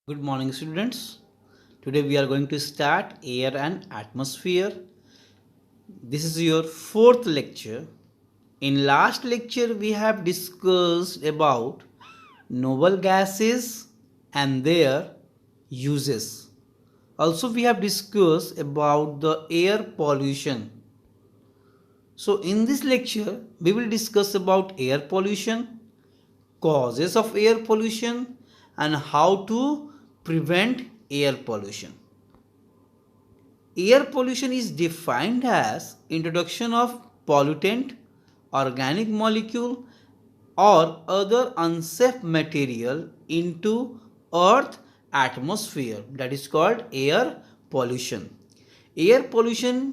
Good morning, students. Today we are going to start air and atmosphere. This is your fourth lecture. In last lecture we have discussed about noble gases and their uses. Also we have discussed about the air pollution. So in this lecture we will discuss about air pollution, causes of air pollution and how to prevent air pollution. Air pollution is defined as introduction of pollutant, organic molecule or other unsafe material into earth atmosphere, that is called air pollution. Air pollution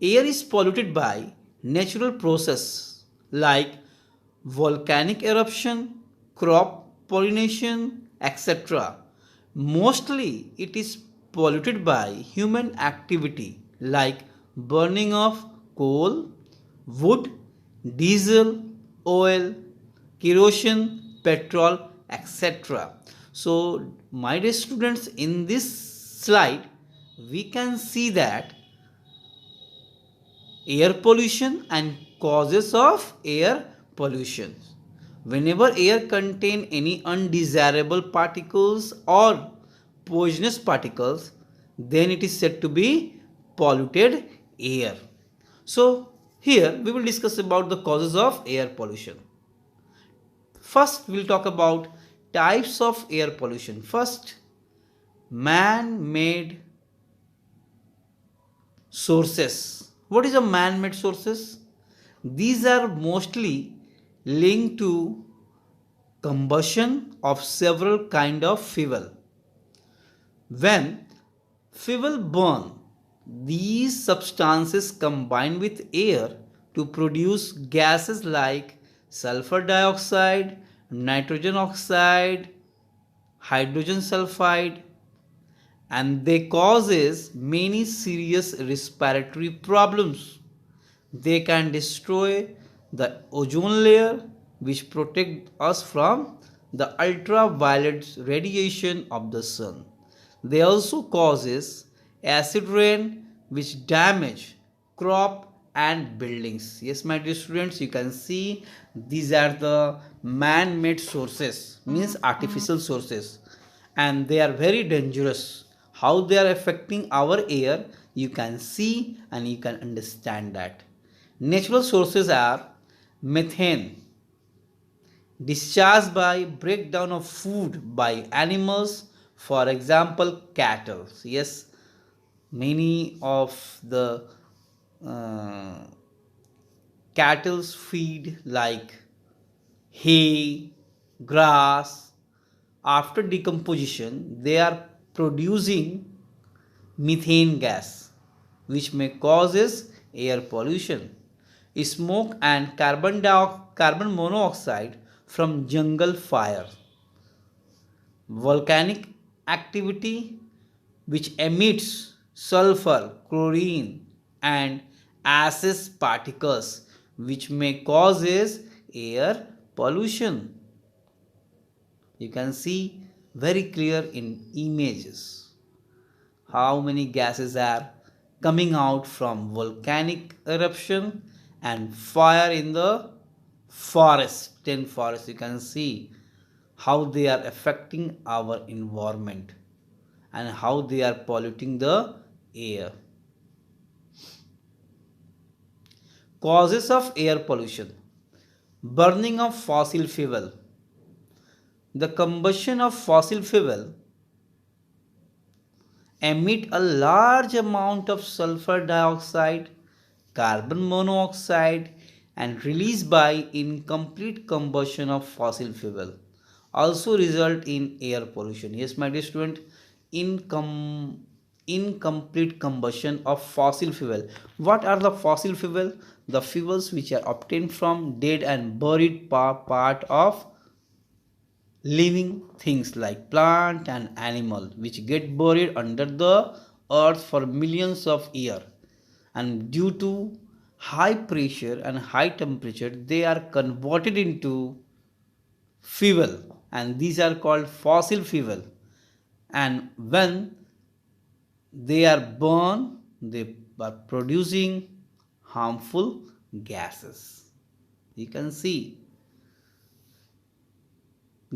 Air is polluted by natural process like volcanic eruption, crop pollination, etc. Mostly it is polluted by human activity like burning of coal, wood, diesel, oil, kerosene, petrol, etc. So, my dear students, in this slide, we can see that air pollution and causes of air pollution. Whenever air contain any undesirable particles or poisonous particles, then it is said to be polluted air. So here we will discuss about the causes of air pollution. First we will talk about types of air pollution. First, man-made sources. What is a man-made sources? These are mostly linked to combustion of several kind of fuel. When fuel burn, these substances combine with air to produce gases like sulfur dioxide, nitrogen oxide, hydrogen sulfide, and they causes many serious respiratory problems. They can destroy the ozone layer which protect us from the ultraviolet radiation of the sun. They also causes acid rain which damage crop and buildings. Yes, my dear students, you can see these are the man-made sources, means artificial sources, and they are very dangerous. How they are affecting our air, you can see and you can understand that. Natural sources are methane, discharged by breakdown of food by animals, for example cattle. Yes, many of the uh, cattle feed like hay, grass. After decomposition they are producing methane gas which may causes air pollution. Smoke and carbon monoxide from jungle fire, volcanic activity which emits sulfur, chlorine and ashes particles which may causes air pollution. You can see very clear in images how many gases are coming out from volcanic eruption and fire in the forest. In forest you can see how they are affecting our environment and how they are polluting the air. Causes of air pollution: burning of fossil fuel. The combustion of fossil fuel emit a large amount of sulfur dioxide, carbon monoxide and release by incomplete combustion of fossil fuel also result in air pollution. Yes, my dear student, incomplete combustion of fossil fuel. What are the fossil fuel? The fuels which are obtained from dead and buried part of living things like plant and animal which get buried under the earth for millions of years, and due to high pressure and high temperature they are converted into fuel, and these are called fossil fuel. and when they are burned, they are producing harmful gases. You can see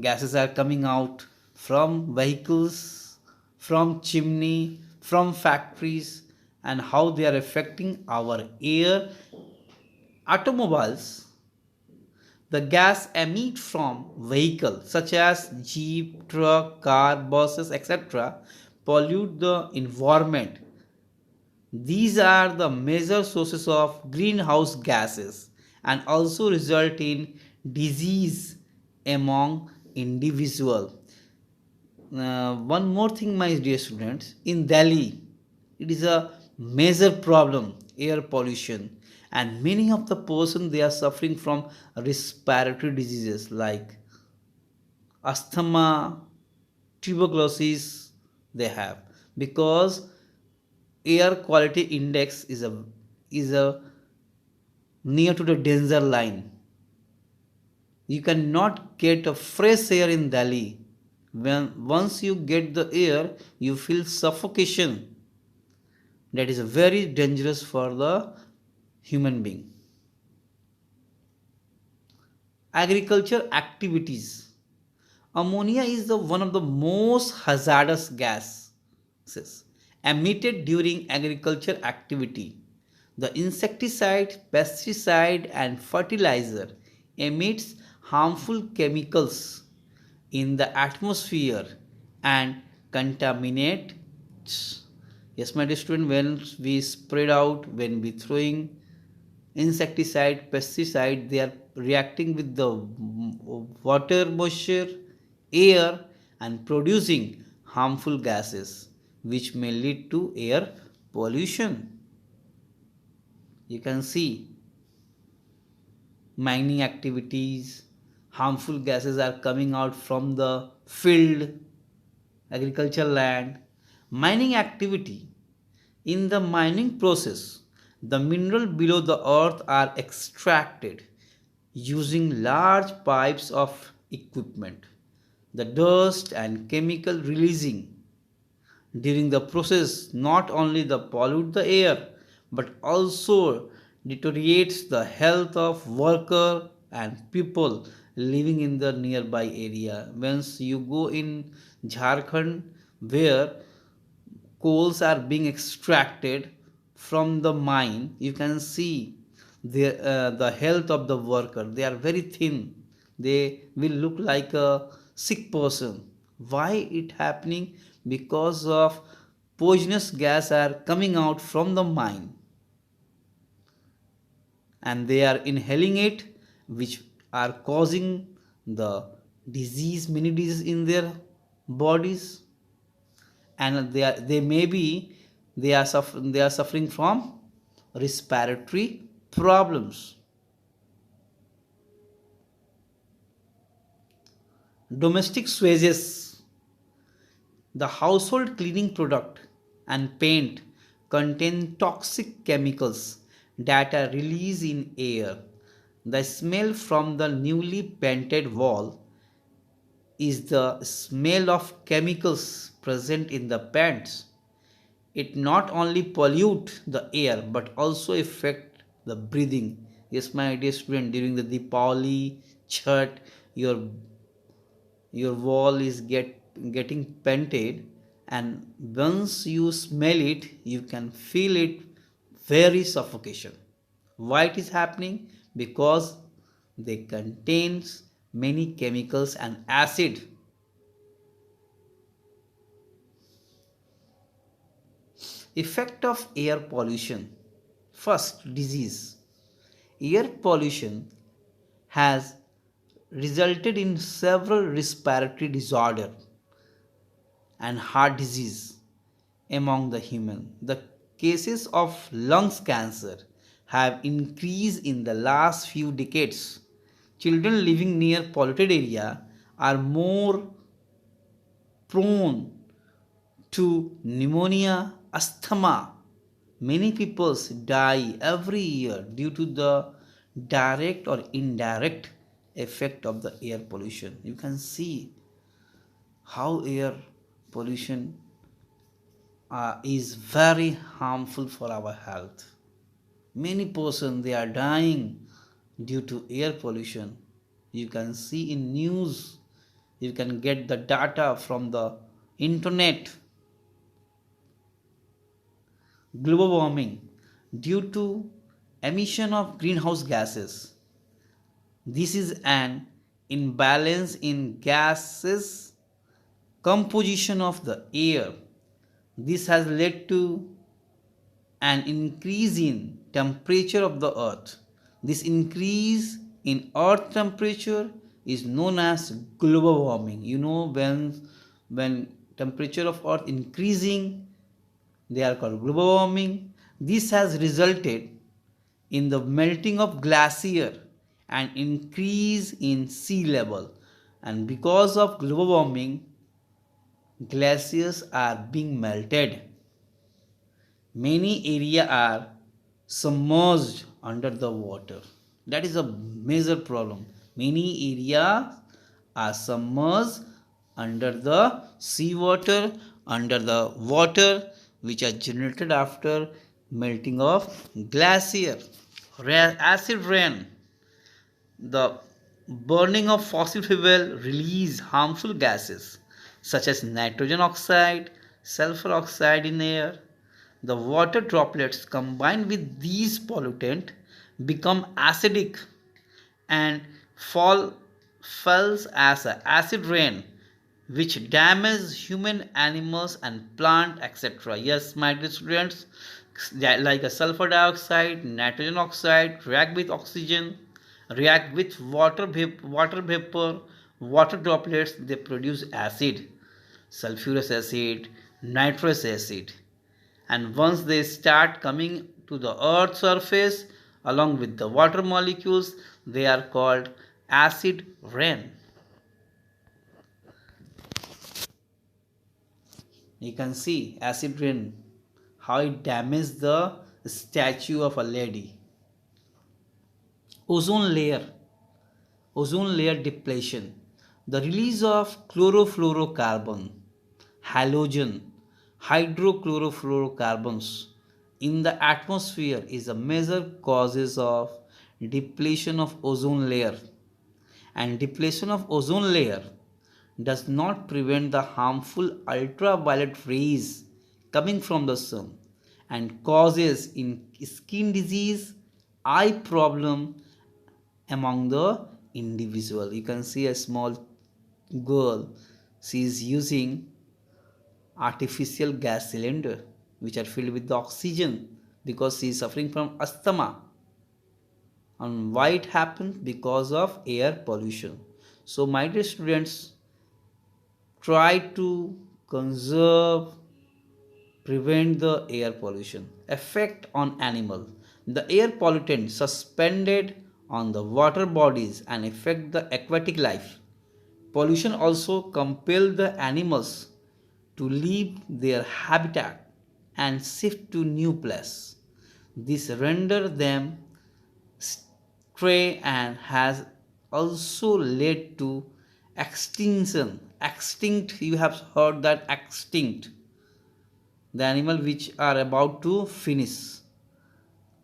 gases are coming out from vehicles, from chimney, from factories, and how they are affecting our air. Automobiles, the gas emit from vehicles such as jeep, truck, car, buses, etc. pollute the environment. These are the major sources of greenhouse gases and also result in disease among individual. One more thing, my dear students, in Delhi, it is a major problem, air pollution, and many of the person they are suffering from respiratory diseases like asthma, tuberculosis they have because air quality index is a near to the danger line. You cannot get a fresh air in Delhi. When once you get the air, you feel suffocation. That is very dangerous for the human being. Agriculture activities. Ammonia is one of the most hazardous gases emitted during agriculture activity. The insecticide, pesticide, and fertilizer emits harmful chemicals in the atmosphere and contaminates. Yes, my dear student, when we spread out, when we throwing insecticide, pesticide, they are reacting with the water, moisture, air, and producing harmful gases which may lead to air pollution. You can see mining activities, harmful gases are coming out from the field, agricultural land. Mining activity, in the mining process, the mineral below the earth are extracted using large pipes of equipment. The dust and chemical releasing during the process not only the pollute the air but also deteriorates the health of worker and people living in the nearby area. Once you go in Jharkhand where coals are being extracted from the mine, you can see the health of the worker. They are very thin. They will look like a sick person. Why it happening? Because of poisonous gas are coming out from the mine and they are inhaling it, which are causing the disease, many diseases in their bodies, and they may be they are suffering from respiratory problems. Domestic swages, the household cleaning product and paint contain toxic chemicals that are released in air. The smell from the newly painted wall is the smell of chemicals present in the paints. It not only pollute the air but also affect the breathing. Yes, my dear student, during the Deepavali, Chhat, your wall is getting painted, and once you smell it, you can feel it very suffocation. Why it is happening? Because they contains many chemicals and acid. Effect of air pollution. First, disease. Air pollution has resulted in several respiratory disorders and heart disease among the human. The cases of lungs cancer have increased in the last few decades. Children living near polluted area are more prone to pneumonia, asthma. Many people die every year due to the direct or indirect effect of the air pollution. You can see how air pollution is very harmful for our health. Many persons they are dying due to air pollution. You can see in news, you can get the data from the internet. Global warming due to emission of greenhouse gases. This is an imbalance in gases composition of the air. This has led to an increase in temperature of the earth. This increase in earth temperature is known as global warming. You know, when temperature of earth increasing, they are called global warming. This has resulted in the melting of glacier and increase in sea level. And because of global warming, glaciers are being melted. Many areas are submerged under the water. That is a major problem. Many areas are submerged under the seawater, under the water which are generated after melting of glacier. Acid rain. The burning of fossil fuel release harmful gases such as nitrogen oxide, sulfur oxide in air. The water droplets combined with these pollutants become acidic and falls as acid rain which damages human, animals and plant, etc. Yes, my dear students, like a sulfur dioxide, nitrogen oxide react with oxygen, react with water vapor, water droplets, they produce acid, sulfurous acid, nitrous acid. And once they start coming to the earth's surface along with the water molecules, they are called acid rain. You can see acid rain, how it damages the statue of a lady. Ozone layer depletion. The release of chlorofluorocarbon, halogen, hydrochlorofluorocarbons in the atmosphere is a major causes of depletion of ozone layer. And depletion of ozone layer does not prevent the harmful ultraviolet rays coming from the sun and causes in skin disease, eye problem among the individual. You can see a small girl, she is using artificial gas cylinder which are filled with the oxygen because she is suffering from asthma. And why it happened? Because of air pollution. So my dear students, try to conserve, prevent the air pollution. Effect on animal. The air pollutant suspended on the water bodies and affect the aquatic life. Pollution also compel the animals to leave their habitat and shift to new place. This render them stray and has also led to extinct. You have heard that extinct, the animal which are about to finish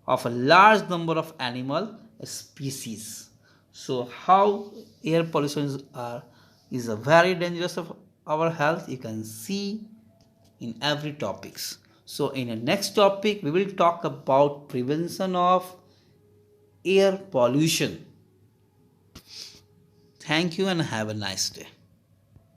of a large number of animal species. So how air pollution is a very dangerous of our health, you can see in every topics. So in the next topic we will talk about prevention of air pollution. Thank you and have a nice day.